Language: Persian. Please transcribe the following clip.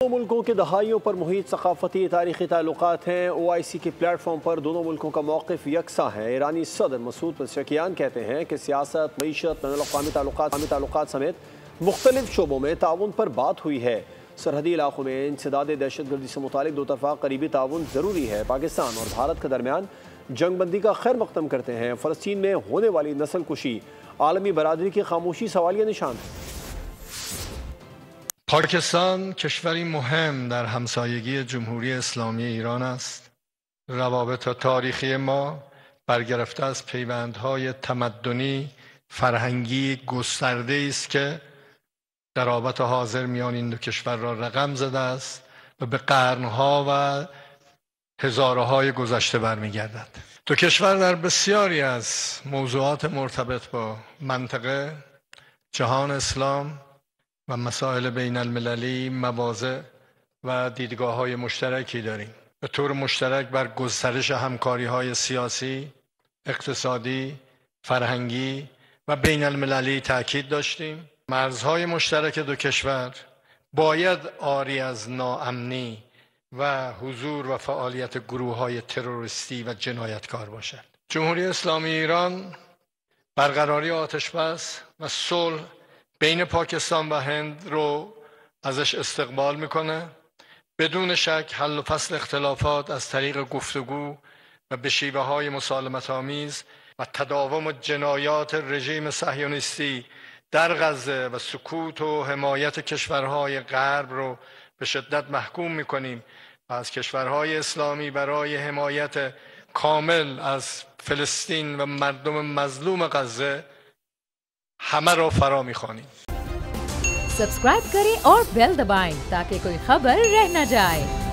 दोनों मुल्कों के दहाइयों पर मुहित सकाफती तारीखी ताल्लुकात हैं। OIC के प्लेटफॉर्म पर दोनों मुल्कों का मौक़िफ़ यकसा है। ईरानी सदर मसूद पेज़ेशकियान कहते हैं कि सियासत, मईशत, बैनुल-अक़वामी ताल्लुकात समेत मुख्तलिफ शोबों में ताउन पर बात हुई है। सरहदी इलाकों में इंसदाद दहशतगर्दी से मुतालिक दो तरफ़ा करीबी ताउन ज़रूरी है। पाकिस्तान और भारत के दरमियान जंग बंदी का खैर मक़दम करते हैं। फ़लस्तीन में होने वाली नस्ल कुशी आलमी बरादरी की खामोशी सवालिया निशान है। پاکستان کشوری مهم در همسایگی جمهوری اسلامی ایران است. روابط تاریخی ما برگرفته از پیوندهای تمدنی، فرهنگی گسترده است که در آبت حاضر میان این دو کشور را رقم زده است و به قرنها و هزارهای گذشته برمیگردد. دو کشور در بسیاری از موضوعات مرتبط با منطقه، جهان اسلام و مسائل بین المللی مواضع و دیدگاه‌های مشترکی داریم. به طور مشترک بر گسترش همکاری‌های سیاسی، اقتصادی، فرهنگی و بین المللی تاکید داشتیم. مرزهای مشترک دو کشور باید عاری از ناامنی و حضور و فعالیت گروه‌های تروریستی و جنایتکار باشد. جمهوری اسلامی ایران برقراری آتش‌بس و صلح بین پاکستان و هند رو ازش استقبال میکنه. بدون شک حل و فصل اختلافات از طریق گفتگو و به شیوه های مسالمت آمیز و تداوم جنایات رژیم صهیونیستی در غزه و سکوت و حمایت کشورهای غرب رو به شدت محکوم میکنیم و از کشورهای اسلامی برای حمایت کامل از فلسطین و مردم مظلوم غزه همه را فرا می‌خوانیم. सब्सक्राइब करें और बेल दबाएं ताकि कोई खबर रह न जाए।